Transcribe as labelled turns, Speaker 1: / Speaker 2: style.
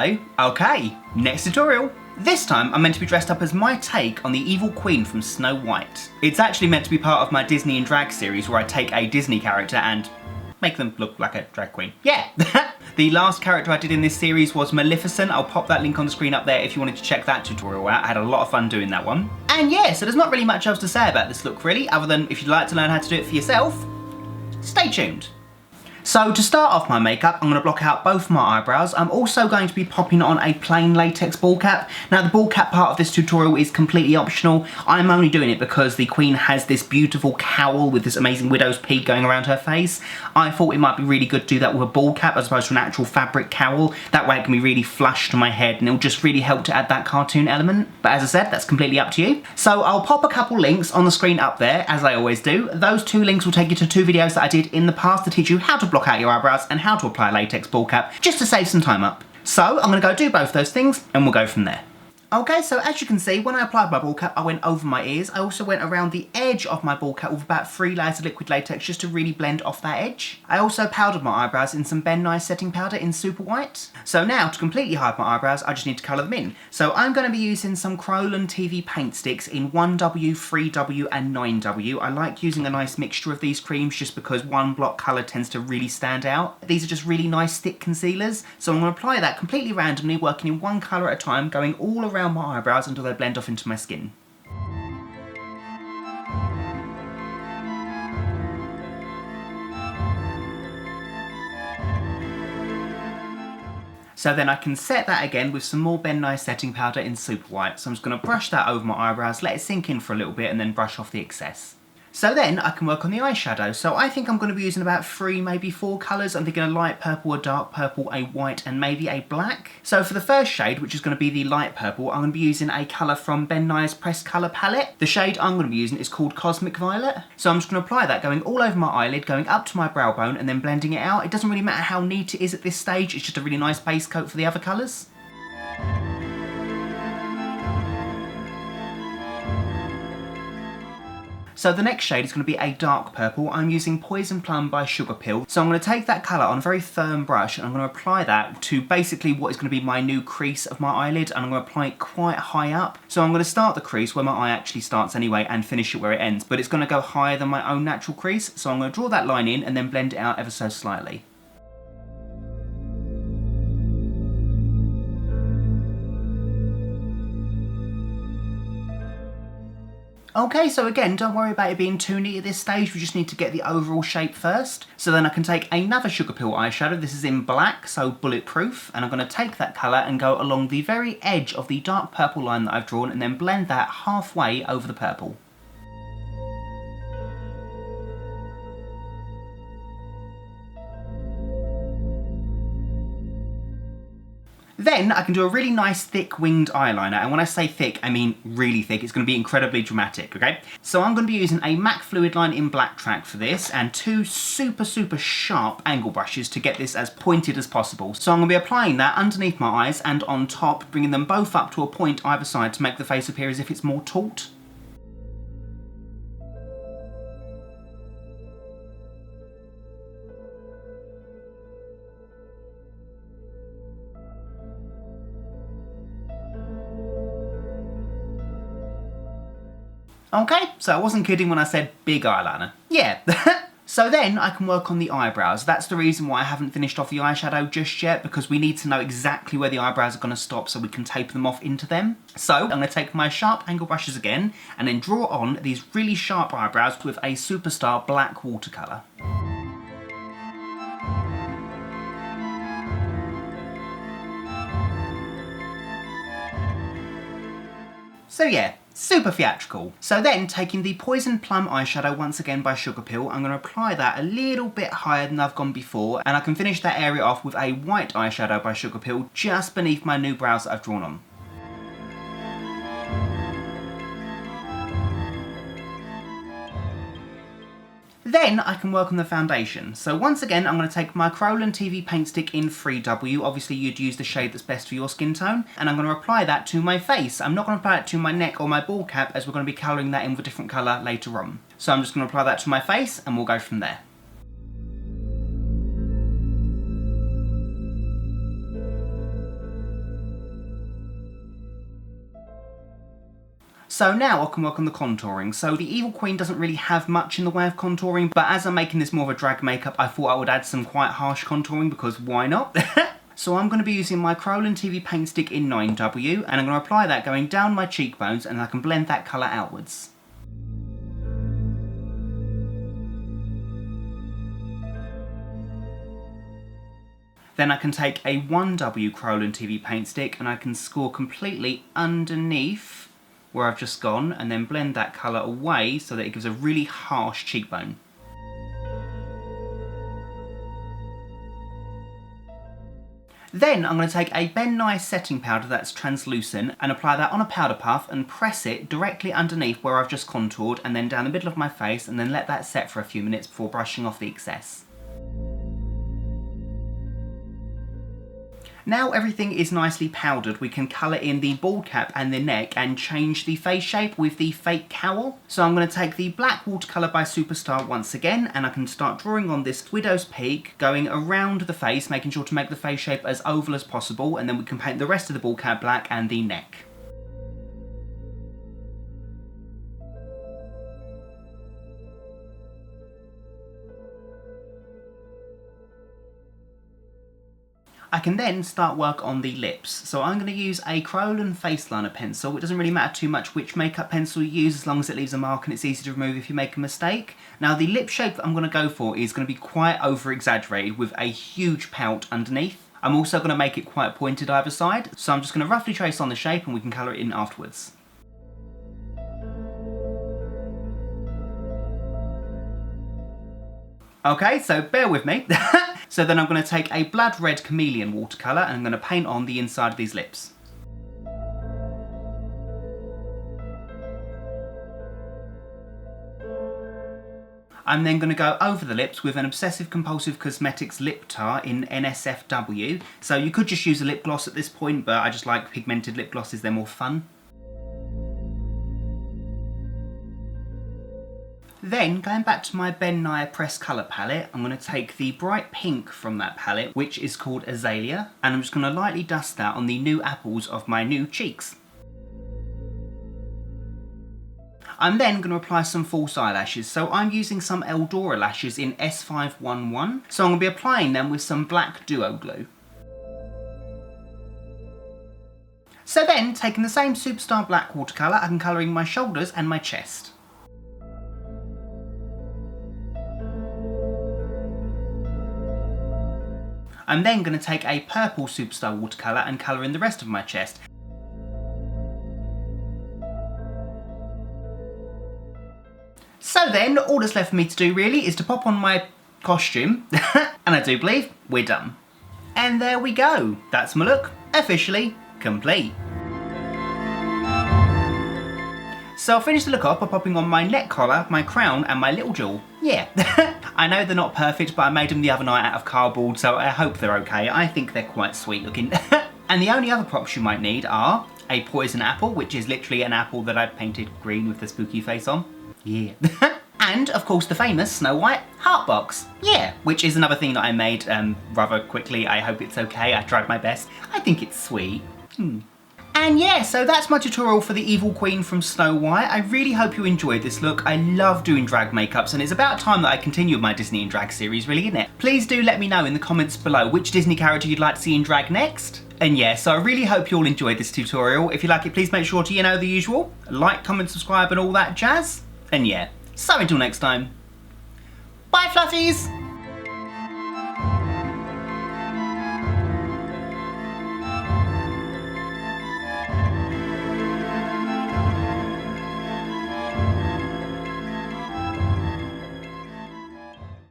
Speaker 1: say, okay, next tutorial. This time I'm meant to be dressed up as my take on the evil queen from Snow White. It's actually meant to be part of my Disney in Drag series where I take a Disney character and make them look like a drag queen. Yeah! The last character I did in this series was Maleficent. I'll pop that link on the screen up there if you wanted to check that tutorial out. I had a lot of fun doing that one. And yeah, so there's not really much else to say about this look really, other than if you'd like to learn how to do it for yourself, stay tuned. So to start off my makeup, I'm going to block out both my eyebrows. I'm also going to be popping on a plain latex ball cap. Now the ball cap part of this tutorial is completely optional. I'm only doing it because the queen has this beautiful cowl with this amazing widow's peak going around her face. I thought it might be really good to do that with a ball cap as opposed to an actual fabric cowl. That way it can be really flush to my head and it'll just really help to add that cartoon element. But as I said, that's completely up to you. So I'll pop a couple links on the screen up there, as I always do. Those two links will take you to two videos that I did in the past to teach you how to block out your eyebrows and how to apply a latex ball cap, just to save some time up. So I'm going to go do both those things and we'll go from there. Okay, so as you can see, when I applied my ball cap, I went over my ears. I also went around the edge of my ball cap with about 3 layers of liquid latex just to really blend off that edge. I also powdered my eyebrows in some Nye Setting Powder in Super White. So now, to completely hide my eyebrows, I just need to colour them in. So I'm going to be using some Kryolan TV paint sticks in 1W, 3W and 9W. I like using a nice mixture of these creams just because one block colour tends to really stand out. These are just really nice thick concealers. So I'm going to apply that completely randomly, working in one colour at a time, going all around my eyebrows until they blend off into my skin. So then I can set that again with some more Nye Setting Powder in Super White. So I'm just going to brush that over my eyebrows, let it sink in for a little bit and then brush off the excess. So then I can work on the eyeshadow. So I think I'm going to be using about 3, maybe 4 colours. I'm thinking a light purple, a dark purple, a white and maybe a black. So for the first shade, which is going to be the light purple, I'm going to be using a colour from Nye's Pressed Colour palette. The shade I'm going to be using is called Cosmic Violet. So I'm just going to apply that going all over my eyelid, going up to my brow bone and then blending it out. It doesn't really matter how neat it is at this stage, it's just a really nice base coat for the other colours. So the next shade is going to be a dark purple. I'm using Poison Plum by Sugar Pill. So I'm going to take that colour on a very firm brush and I'm going to apply that to basically what is going to be my new crease of my eyelid, and I'm going to apply it quite high up. So I'm going to start the crease where my eye actually starts anyway and finish it where it ends, but it's going to go higher than my own natural crease. So I'm going to draw that line in and then blend it out ever so slightly. Okay, so again, don't worry about it being too neat at this stage, we just need to get the overall shape first. So then I can take another Sugar Pill eyeshadow, this is in black, so Bulletproof, and I'm going to take that colour and go along the very edge of the dark purple line that I've drawn and then blend that halfway over the purple. Then I can do a really nice thick winged eyeliner, and when I say thick, I mean really thick. It's going to be incredibly dramatic, okay? So I'm going to be using a MAC Fluid Line in Black Track for this, and 2 super sharp angle brushes to get this as pointed as possible. So I'm going to be applying that underneath my eyes and on top, bringing them both up to a point either side to make the face appear as if it's more taut. Okay, so I wasn't kidding when I said big eyeliner. Yeah. So then I can work on the eyebrows. That's the reason why I haven't finished off the eyeshadow just yet, because we need to know exactly where the eyebrows are going to stop so we can taper them off into them. So I'm going to take my sharp angle brushes again and then draw on these really sharp eyebrows with a Superstar black watercolour. So yeah, super theatrical. So then, taking the Poison Plum eyeshadow once again by Sugar Pill, I'm going to apply that a little bit higher than I've gone before, and I can finish that area off with a white eyeshadow by Sugar Pill just beneath my new brows that I've drawn on. Then I can work on the foundation. So once again, I'm going to take my Kryolan TV paint stick in 3W. Obviously you'd use the shade that's best for your skin tone. And I'm going to apply that to my face. I'm not going to apply it to my neck or my ball cap, as we're going to be colouring that in with a different colour later on. So I'm just going to apply that to my face and we'll go from there. So now I can work on the contouring. So the Evil Queen doesn't really have much in the way of contouring, but as I'm making this more of a drag makeup, I thought I would add some quite harsh contouring because why not? So I'm going to be using my Kryolan TV paint stick in 9W, and I'm going to apply that going down my cheekbones, and I can blend that colour outwards. Then I can take a 1W Kryolan TV paint stick and I can score completely underneath where I've just gone, and then blend that colour away so that it gives a really harsh cheekbone. Then I'm going to take a Nye Setting Powder that's translucent and apply that on a powder puff and press it directly underneath where I've just contoured, and then down the middle of my face, and then let that set for a few minutes before brushing off the excess. Now everything is nicely powdered, we can colour in the bald cap and the neck and change the face shape with the fake cowl. So I'm going to take the black watercolour by Superstar once again, and I can start drawing on this widow's peak, going around the face, making sure to make the face shape as oval as possible, and then we can paint the rest of the bald cap black and the neck. I can then start work on the lips. So I'm going to use a Kryolan face liner pencil. It doesn't really matter too much which makeup pencil you use as long as it leaves a mark and it's easy to remove if you make a mistake. Now the lip shape that I'm going to go for is going to be quite over exaggerated with a huge pout underneath. I'm also going to make it quite pointed either side. So I'm just going to roughly trace on the shape and we can colour it in afterwards. Okay, so bear with me. So then I'm going to take a blood red chameleon watercolour and I'm going to paint on the inside of these lips. I'm then going to go over the lips with an Obsessive Compulsive Cosmetics Lip Tar in NSFW. So you could just use a lip gloss at this point, but I just like pigmented lip glosses, they're more fun. Then, going back to my Nye Press Colour palette, I'm going to take the bright pink from that palette, which is called Azalea, and I'm just going to lightly dust that on the new apples of my new cheeks. I'm then going to apply some false eyelashes, so I'm using some Eldora lashes in S511, so I'm going to be applying them with some black duo glue. So then, taking the same Superstar black watercolour, I can colour in my shoulders and my chest. I'm then going to take a purple Superstar watercolour and colour in the rest of my chest. So then, all that's left for me to do really is to pop on my costume, and I do believe we're done. And there we go, that's my look, officially complete. So I'll finish the look off by popping on my neck collar, my crown and my little jewel. Yeah, I know they're not perfect, but I made them the other night out of cardboard, so I hope they're okay. I think they're quite sweet looking. And the only other props you might need are a poison apple, which is literally an apple that I've painted green with the spooky face on. Yeah. And, of course, the famous Snow White heart box. Yeah, which is another thing that I made rather quickly. I hope it's okay. I tried my best. I think it's sweet. And yeah, so that's my tutorial for the Evil Queen from Snow White. I really hope you enjoyed this look. I love doing drag makeups, and it's about time that I continue with my Disney in Drag series, really, isn't it? Please do let me know in the comments below which Disney character you'd like to see in drag next. And yeah, so I really hope you all enjoyed this tutorial. If you like it, please make sure to, you know, the usual. Like, comment, subscribe and all that jazz. And yeah, so until next time. Bye, Fluffies!